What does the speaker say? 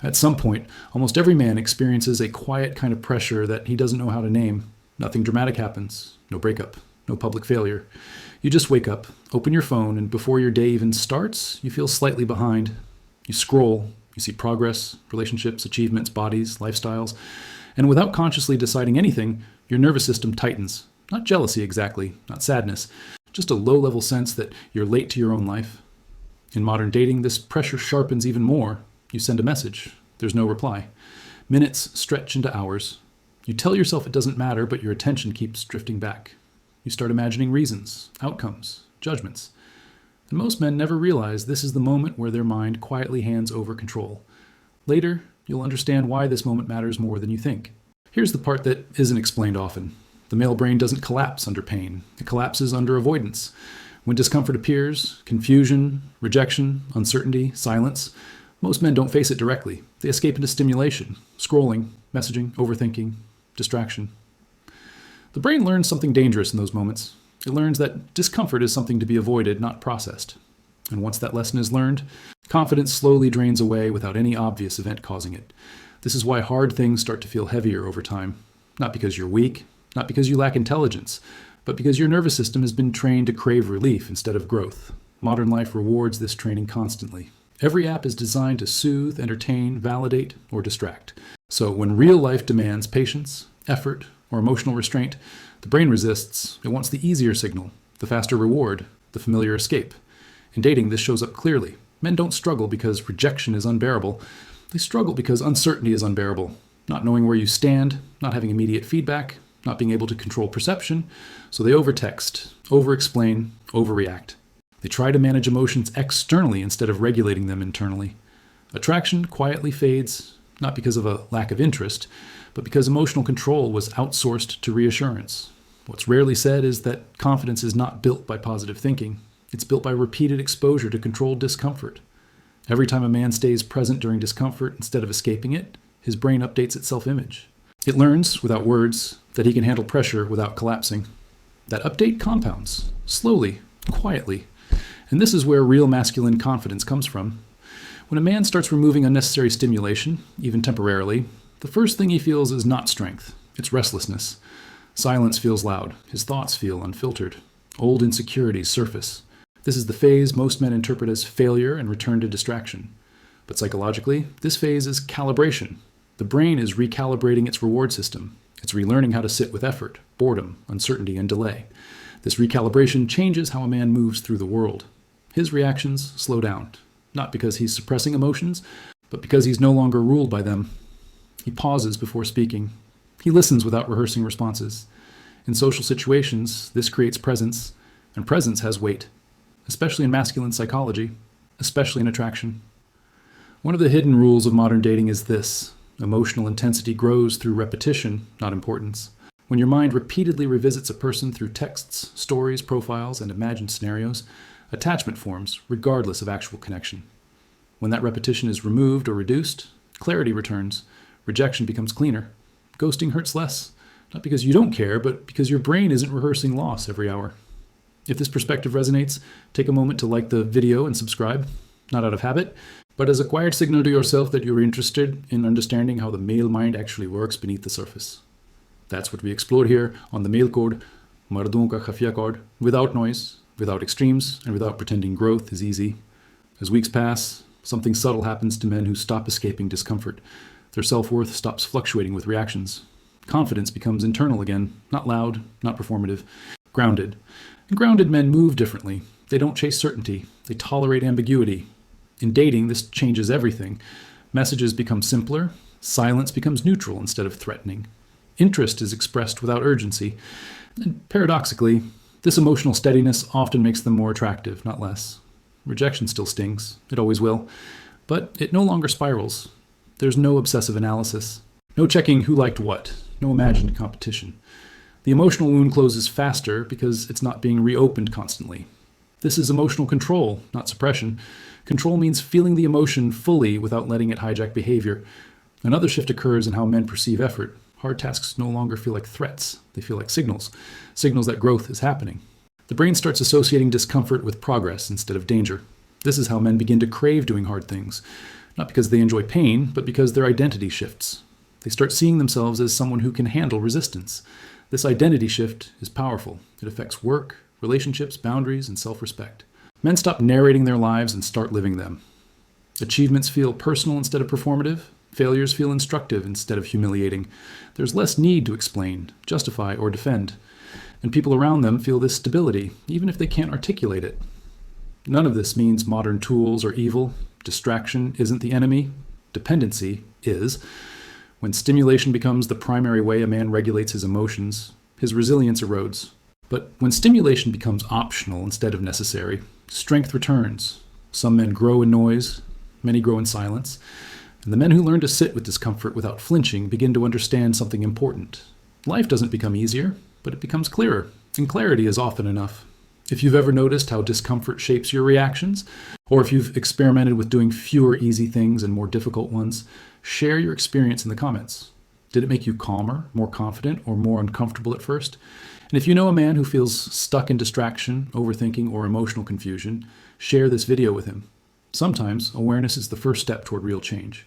At some point, almost every man experiences a quiet kind of pressure that he doesn't know how to name. Nothing dramatic happens. No breakup. No public failure. You just wake up, open your phone, and before your day even starts, you feel slightly behind. You scroll. You see progress, relationships, achievements, bodies, lifestyles. And without consciously deciding anything, your nervous system tightens. Not jealousy exactly, not sadness, just a low-level sense that you're late to your own life. In modern dating, this pressure sharpens even more. You send a message. There's no reply. Minutes stretch into hours. You tell yourself it doesn't matter, but your attention keeps drifting back. You start imagining reasons, outcomes, judgments. And most men never realize this is the moment where their mind quietly hands over control. Later, you'll understand why this moment matters more than you think. Here's the part that isn't explained often. The male brain doesn't collapse under pain. It collapses under avoidance. When discomfort appears, confusion, rejection, uncertainty, silence, most men don't face it directly. They escape into stimulation, scrolling, messaging, overthinking, distraction. The brain learns something dangerous in those moments. It learns that discomfort is something to be avoided, not processed. And once that lesson is learned, confidence slowly drains away without any obvious event causing it. This is why hard things start to feel heavier over time. Not because you're weak, not because you lack intelligence, but because your nervous system has been trained to crave relief instead of growth. Modern life rewards this training constantly. Every app is designed to soothe, entertain, validate, or distract. So when real life demands patience, effort, or emotional restraint, the brain resists. It wants the easier signal, the faster reward, the familiar escape. In dating, this shows up clearly. Men don't struggle because rejection is unbearable. They struggle because uncertainty is unbearable. Not knowing where you stand, not having immediate feedback, not being able to control perception, so they overtext, over-explain, overreact. They try to manage emotions externally instead of regulating them internally. Attraction quietly fades, not because of a lack of interest, but because emotional control was outsourced to reassurance. What's rarely said is that confidence is not built by positive thinking. It's built by repeated exposure to controlled discomfort. Every time a man stays present during discomfort instead of escaping it, his brain updates its self-image. It learns, without words, that he can handle pressure without collapsing. That update compounds, slowly, quietly. And this is where real masculine confidence comes from. When a man starts removing unnecessary stimulation, even temporarily, the first thing he feels is not strength, it's restlessness. Silence feels loud, his thoughts feel unfiltered. Old insecurities surface. This is the phase most men interpret as failure and return to distraction. But psychologically, this phase is calibration. The brain is recalibrating its reward system. It's relearning how to sit with effort, boredom, uncertainty, and delay. This recalibration changes how a man moves through the world. His reactions slow down, not because he's suppressing emotions, but because he's no longer ruled by them. He pauses before speaking. He listens without rehearsing responses. In social situations, this creates presence, and presence has weight, especially in masculine psychology, especially in attraction. One of the hidden rules of modern dating is this: emotional intensity grows through repetition, not importance. When your mind repeatedly revisits a person through texts, stories, profiles, and imagined scenarios, attachment forms regardless of actual connection. When that repetition is removed or reduced, clarity returns. Rejection becomes cleaner. Ghosting hurts less, not because you don't care, but because your brain isn't rehearsing loss every hour. If this perspective resonates, take a moment to like the video and subscribe, not out of habit, but as a quiet signal to yourself that you're interested in understanding how the male mind actually works beneath the surface. That's what we explore here on the Male Code, Mardon ka Khafiya Code, without noise, without extremes, and without pretending growth is easy. As weeks pass, something subtle happens to men who stop escaping discomfort. Their self-worth stops fluctuating with reactions. Confidence becomes internal again, not loud, not performative, grounded. And grounded men move differently. They don't chase certainty. They tolerate ambiguity. In dating, this changes everything. Messages become simpler. Silence becomes neutral instead of threatening. Interest is expressed without urgency. And paradoxically, this emotional steadiness often makes them more attractive, not less. Rejection still stings. It always will. But it no longer spirals. There's no obsessive analysis. No checking who liked what. No imagined competition. The emotional wound closes faster because it's not being reopened constantly. This is emotional control, not suppression. Control means feeling the emotion fully without letting it hijack behavior. Another shift occurs in how men perceive effort. Hard tasks no longer feel like threats. They feel like signals. Signals that growth is happening. The brain starts associating discomfort with progress instead of danger. This is how men begin to crave doing hard things. Not because they enjoy pain, but because their identity shifts. They start seeing themselves as someone who can handle resistance. This identity shift is powerful. It affects work, relationships, boundaries, and self-respect. Men stop narrating their lives and start living them. Achievements feel personal instead of performative. Failures feel instructive instead of humiliating. There's less need to explain, justify, or defend. And people around them feel this stability, even if they can't articulate it. None of this means modern tools are evil. Distraction isn't the enemy. Dependency is. When stimulation becomes the primary way a man regulates his emotions, his resilience erodes. But when stimulation becomes optional instead of necessary, strength returns. Some men grow in noise, many grow in silence. And the men who learn to sit with discomfort without flinching begin to understand something important. Life doesn't become easier, but it becomes clearer, and clarity is often enough. If you've ever noticed how discomfort shapes your reactions, or if you've experimented with doing fewer easy things and more difficult ones, share your experience in the comments. Did it make you calmer, more confident, or more uncomfortable at first? And if you know a man who feels stuck in distraction, overthinking, or emotional confusion, share this video with him. Sometimes awareness is the first step toward real change.